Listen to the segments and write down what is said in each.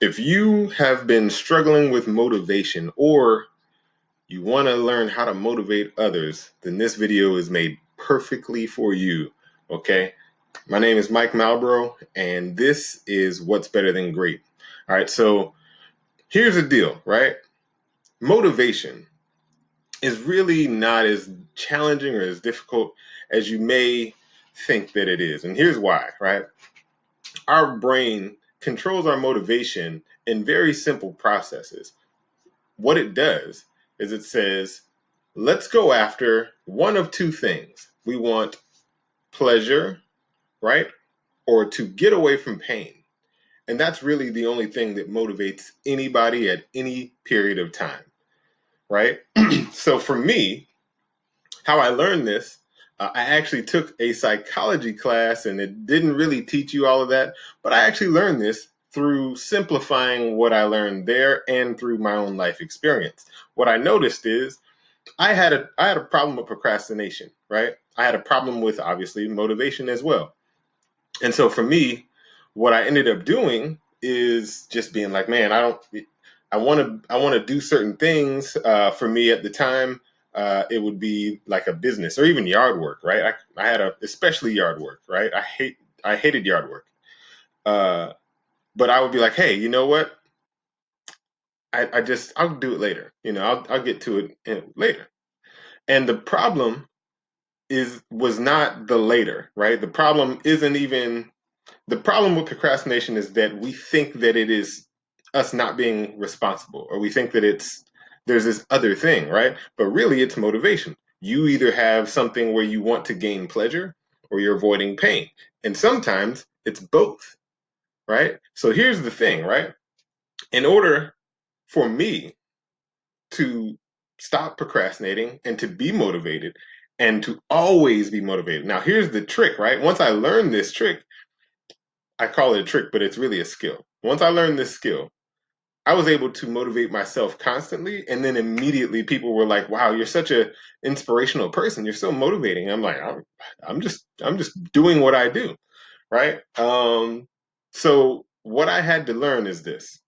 If you have been struggling with motivation or you want to learn how to motivate others, then this video is made perfectly for you. Okay? My name is Mike Malbrough, and this is What's Better Than Great. All right, so here's the deal, right? Motivation is really not as challenging or as difficult as you may think that it is. And here's why, right? Our brain controls our motivation in very simple processes. What it does is it says, let's go after one of two things. We want pleasure, right? Or to get away from pain. And that's really the only thing that motivates anybody at any period of time, right? So for me, how I learned this, I actually took a psychology class and it didn't really teach you all of that, but I actually learned this through simplifying what I learned there and through my own life experience. What I noticed is I had a problem with procrastination, right? I had a problem with obviously motivation as well. And so for me, what I ended up doing is just being like, man, I want to do certain things. For me at the time, it would be like a business or even yard work, right? I had especially yard work, right? I hated yard work. Uh, but I would be like, hey, you know what? I'll do it later. I'll get to it later. And the problem was not the later, right? The problem with procrastination is that we think that it is us not being responsible, or we think that there's this other thing, right? But really, it's motivation. You either have something where you want to gain pleasure, or you're avoiding pain, and sometimes it's both, right? So here's the thing, right? In order for me to stop procrastinating and to be motivated and to always be motivated. Now, here's the trick, right? Once I learned this trick, I call it a trick, but it's really a skill. Once I learned this skill, I was able to motivate myself constantly, and then immediately people were like, "Wow, you're such a inspirational person. You're so motivating." I'm like, I'm just doing what I do, right? So what I had to learn is this: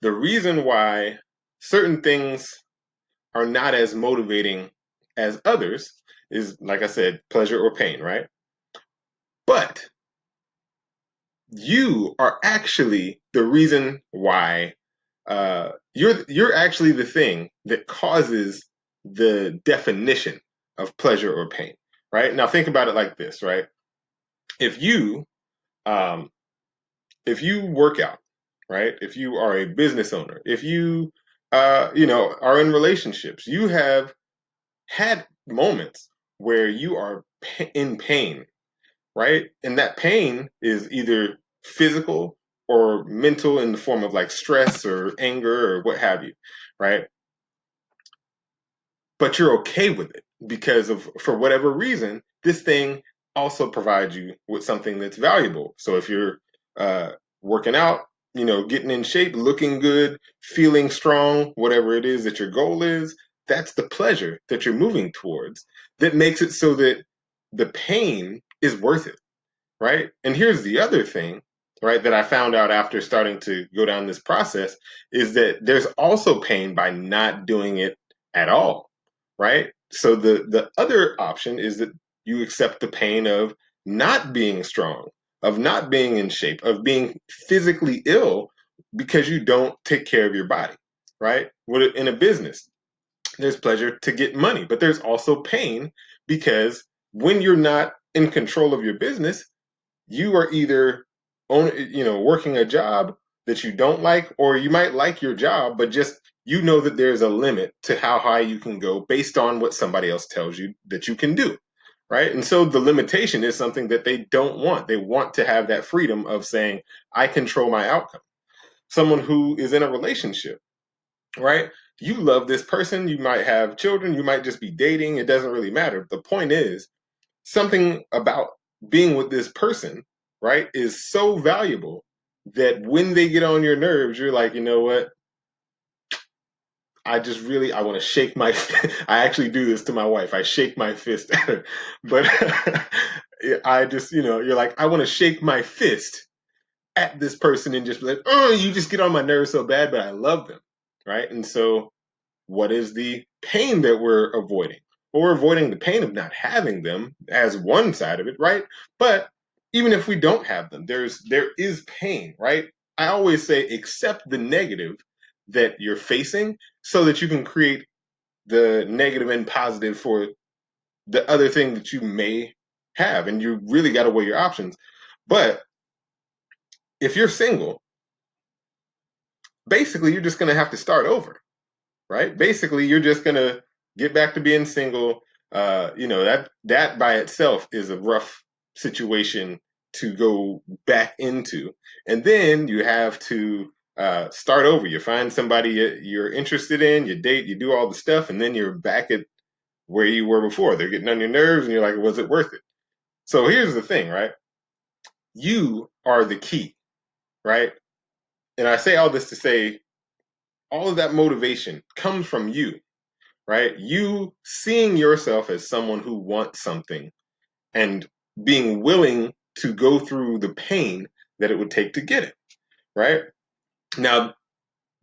the reason why certain things are not as motivating as others is, like I said, pleasure or pain, right? But you are actually the reason why you're actually the thing that causes the definition of pleasure or pain, right? Now think about it like this, right? If you um, if you work out, right? If you are a business owner, if you are in relationships, you have had moments where you are in pain, right? And that pain is either physical or mental in the form of like stress or anger or what have you, right? But you're okay with it because of for whatever reason, this thing also provides you with something that's valuable. So if you're uh, working out, getting in shape, looking good, feeling strong, whatever it is that your goal is, that's the pleasure that you're moving towards that makes it so that the pain is worth it, right? And here's the other thing, right, that I found out after starting to go down this process is that there's also pain by not doing it at all, right? So the other option is that you accept the pain of not being strong, of not being in shape, of being physically ill because you don't take care of your body, right? In a business, there's pleasure to get money, but there's also pain because when you're not in control of your business, you are either working a job that you don't like, or you might like your job, but just that there's a limit to how high you can go based on what somebody else tells you that you can do, right? And so the limitation is something that they don't want. They want to have that freedom of saying, I control my outcome. Someone who is in a relationship, right? You love this person, you might have children, you might just be dating, it doesn't really matter. The point is, something about being with this person, right, is so valuable that when they get on your nerves, you're like, you know what? I want to shake my. I actually do this to my wife. I shake my fist at her, but I just, you're like, I want to shake my fist at this person and just be like, oh, you just get on my nerves so bad, but I love them, right? And so what is the pain that we're avoiding? Well, we're avoiding the pain of not having them as one side of it, right? But even if we don't have them, there is pain, right? I always say accept the negative that you're facing so that you can create the negative and positive for the other thing that you may have. And you really got to weigh your options. But if you're single, basically you're just going to have to start over, right? Basically, you're just gonna get back to being single. That by itself is a rough situation to go back into, and then you have to start over. You find somebody you're interested in, you date, you do all the stuff, and then you're back at where you were before. They're getting on your nerves, and you're like, was it worth it? So here's the thing, right? You are the key, right? And I say all this to say all of that motivation comes from you, right? You seeing yourself as someone who wants something and being willing to go through the pain that it would take to get it, right? Now,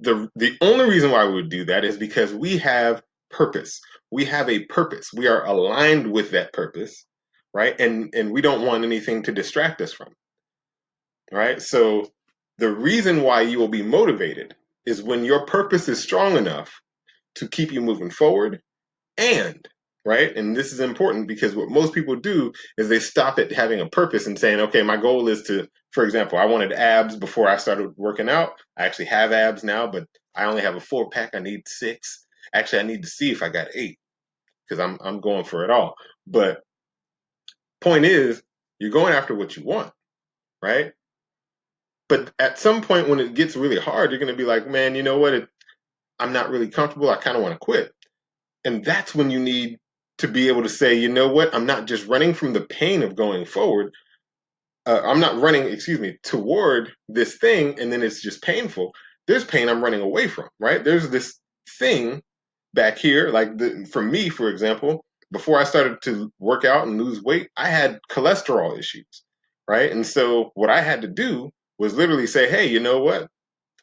the only reason why we would do that is because we have purpose. We have a purpose. We are aligned with that purpose, right? And we don't want anything to distract us from, right? So the reason why you will be motivated is when your purpose is strong enough to keep you moving forward. And right, and this is important because what most people do is they stop at having a purpose and saying, okay, my goal is to, for example, I wanted abs before I started working out. I actually have abs now, but I only have a 4-pack. I need 6. Actually, I need to see if I got 8 because I'm going for it all. But point is, you're going after what you want, right? But at some point when it gets really hard, you're going to be like, man, you know what? I'm not really comfortable. I kind of want to quit. And that's when you need to be able to say, you know what, I'm not just running from the pain of going forward. I'm not running, excuse me, toward this thing and then it's just painful. There's pain I'm running away from, right? There's this thing back here, like for me, for example, before I started to work out and lose weight, I had cholesterol issues, right? And so what I had to do was literally say, hey, you know what?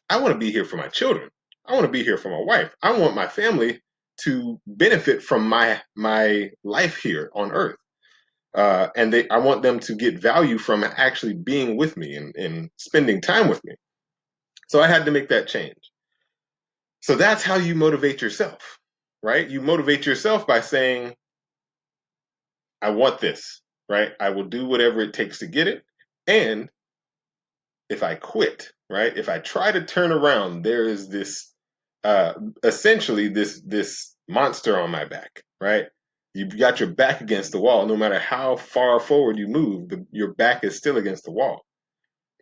I want to be here for my children. I want to be here for my wife. I want my family to benefit from my life here on earth. I want them to get value from actually being with me and spending time with me. So I had to make that change. So that's how you motivate yourself, right? You motivate yourself by saying, I want this, right? I will do whatever it takes to get it. And if I quit, right? If I try to turn around, there is this uh essentially this monster on my back, right? You've got your back against the wall. No matter how far forward you move, your back is still against the wall,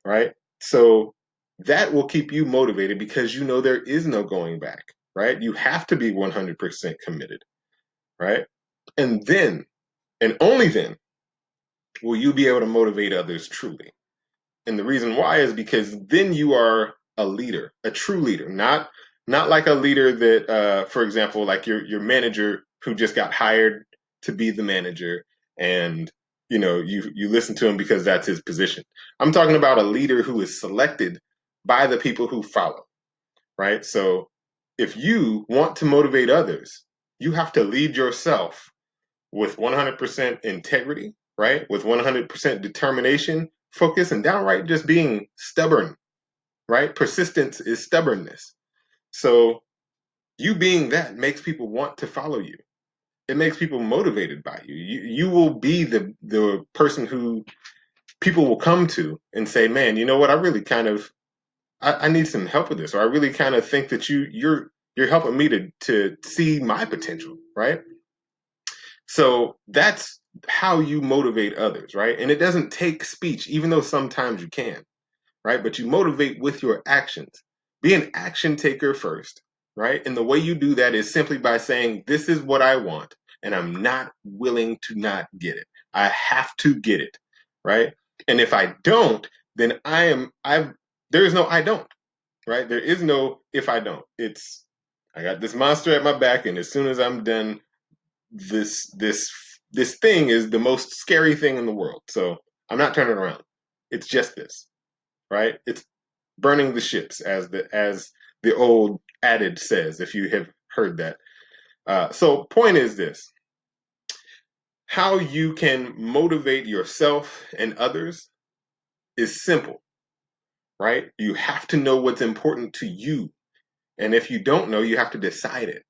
right? So that will keep you motivated because you know there is no going back, right? You have to be 100% committed, right? And then, and only then, will you be able to motivate others truly. And the reason why is because then you are a leader, a true leader, not like a leader that, for example, like your manager who just got hired to be the manager, and you listen to him because that's his position. I'm talking about a leader who is selected by the people who follow, right? So if you want to motivate others, you have to lead yourself with 100% integrity, right? With 100% determination, focus, and downright just being stubborn, right? Persistence is stubbornness. So you being that makes people want to follow you. It makes people motivated by you. You will be the person who people will come to and say, "Man, you know what? I really kind of I need some help with this, or I really kind of think that you're helping me to see my potential, right?" So that's how you motivate others, right? And it doesn't take speech, even though sometimes you can, right? But you motivate with your actions. Be an action taker first, right? And the way you do that is simply by saying, this is what I want, and I'm not willing to not get it. I have to get it, right? And if I don't, then there is no I don't, right? There is no if I don't. I got this monster at my back, and as soon as I'm done, this this this thing is the most scary thing in the world. So I'm not turning around. It's just this. right? It's burning the ships, as the old adage says, if you have heard that. So point is this: how you can motivate yourself and others is simple, right? You have to know what's important to you. And if you don't know, you have to decide it,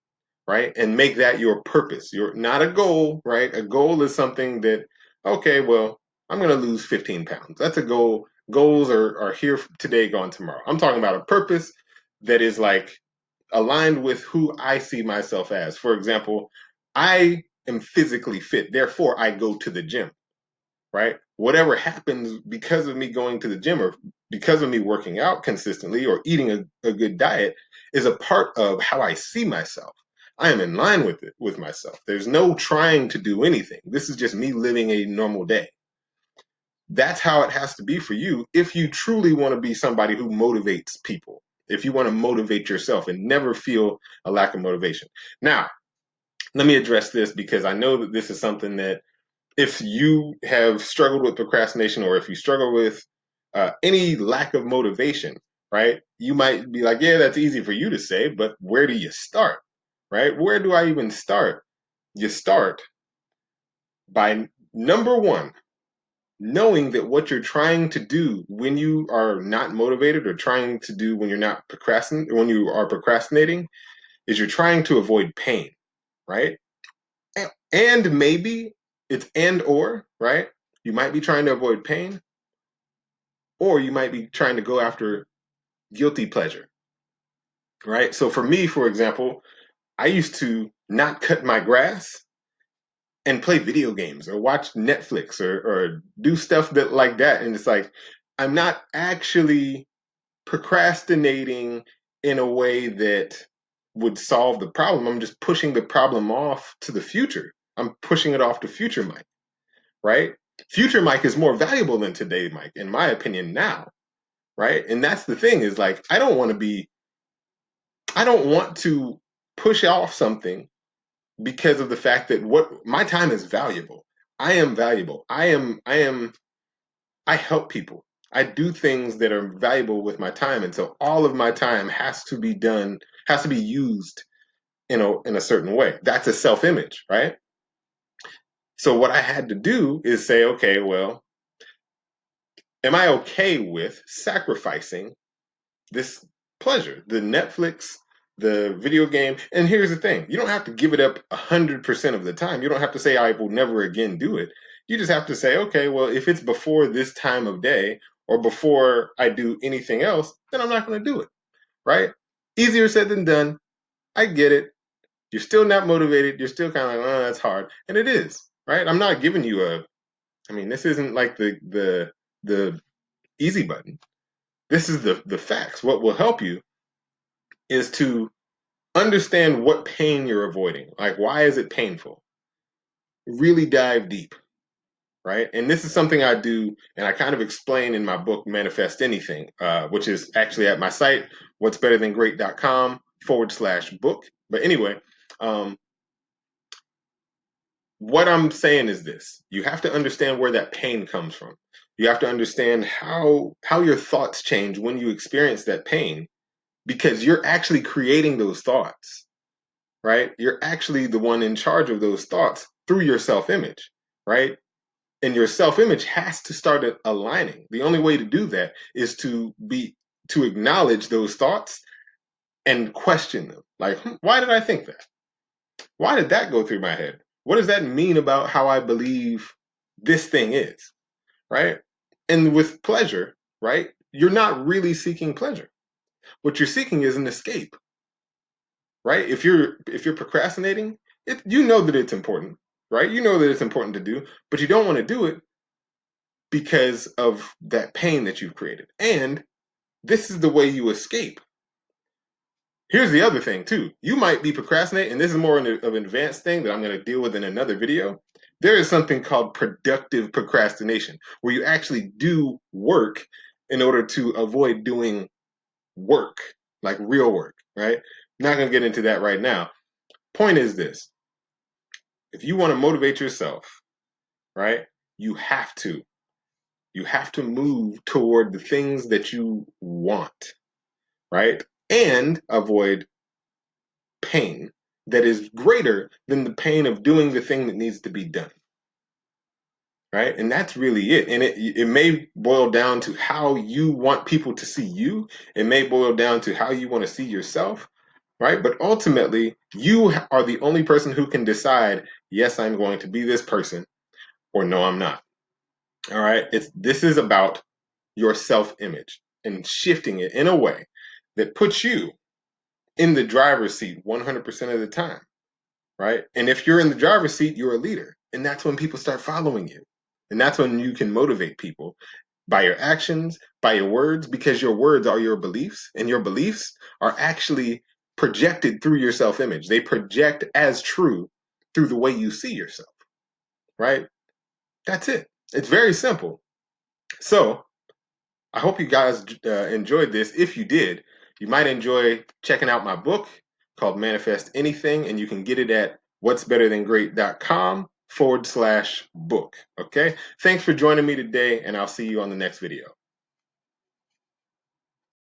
right? And make that your purpose. You're not a goal, right? A goal is something that, okay, well, I'm going to lose 15 pounds. That's a goal. Goals are here today, gone tomorrow. I'm talking about a purpose that is like aligned with who I see myself as. For example, I am physically fit, therefore I go to the gym, right? Whatever happens because of me going to the gym or because of me working out consistently or eating a good diet is a part of how I see myself. I am in line with it, with myself. There's no trying to do anything. This is just me living a normal day. That's how it has to be for you if you truly want to be somebody who motivates people, if you want to motivate yourself and never feel a lack of motivation. Now, let me address this because I know that this is something that if you have struggled with procrastination or if you struggle with any lack of motivation, right, you might be like, yeah, that's easy for you to say, but where do you start, right? Where do I even start? You start by number one, knowing that what you're trying to do when you are not motivated or trying to do when you're not procrastinating, when you are procrastinating, is you're trying to avoid pain, right? And maybe it's and or, right? You might be trying to avoid pain, or you might be trying to go after guilty pleasure, right? So for me, for example, I used to not cut my grass and play video games or watch Netflix or do stuff that like that. And it's like, I'm not actually procrastinating in a way that would solve the problem. I'm just pushing the problem off to the future. I'm pushing it off to future Mike, right? Future Mike is more valuable than today Mike, in my opinion now, right? And that's the thing is like, I don't want to push off something because of the fact that what my time is valuable. I am valuable. I help people. I do things that are valuable with my time. And so all of my time has to be done, has to be used in a certain way. That's a self-image, right? So what I had to do is say, okay, well, am I okay with sacrificing this pleasure, the Netflix, the video game? And here's the thing: you don't have to give it up 100% of the time. You don't have to say I will never again do it. You just have to say, okay, well, if it's before this time of day or before I do anything else, then I'm not going to do it. Right? Easier said than done. I get it. You're still not motivated. You're still kind of like, oh, that's hard, and it is. Right? I'm not giving you a. I mean, this isn't like the easy button. This is the facts. What will help you is to understand what pain you're avoiding. Like, why is it painful? Really dive deep, right? And this is something I do, and I kind of explain in my book, Manifest Anything, which is actually at my site, what'sbetterthangreat.com/book. But anyway, um, what I'm saying is this: you have to understand where that pain comes from. You have to understand how your thoughts change when you experience that pain, because you're actually creating those thoughts, right? You're actually the one in charge of those thoughts through your self image, right? And your self image has to start aligning. The only way to do that is to acknowledge those thoughts and question them. Like, why did I think that? Why did that go through my head? What does that mean about how I believe this thing is, right? And with pleasure, right? You're not really seeking pleasure. What you're seeking is an escape, right? If you're procrastinating, you know that it's important, right? You know that it's important to do, but you don't want to do it because of that pain that you've created. And this is the way you escape. Here's the other thing too. You might be procrastinating, and this is more of an advanced thing that I'm going to deal with in another video. There is something called productive procrastination, where you actually do work in order to avoid doing work, like real work, right? Not going to get into that right now. Point is this: if you want to motivate yourself, right, you have to. You have to move toward the things that you want, right? And avoid pain that is greater than the pain of doing the thing that needs to be done, right? And that's really it. And it may boil down to how you want people to see you. It may boil down to how you want to see yourself, right? But ultimately, you are the only person who can decide, yes, I'm going to be this person, or no, I'm not. All right? This is about your self-image and shifting it in a way that puts you in the driver's seat 100% of the time, right? And if you're in the driver's seat, you're a leader. And that's when people start following you. And that's when you can motivate people by your actions, by your words, because your words are your beliefs, and your beliefs are actually projected through your self-image. They project as true through the way you see yourself, right? That's it. It's very simple. So I hope you guys enjoyed this. If you did, you might enjoy checking out my book called Manifest Anything, and you can get it at what'sbetterthangreat.com/book. Okay. Thanks for joining me today, and I'll see you on the next video.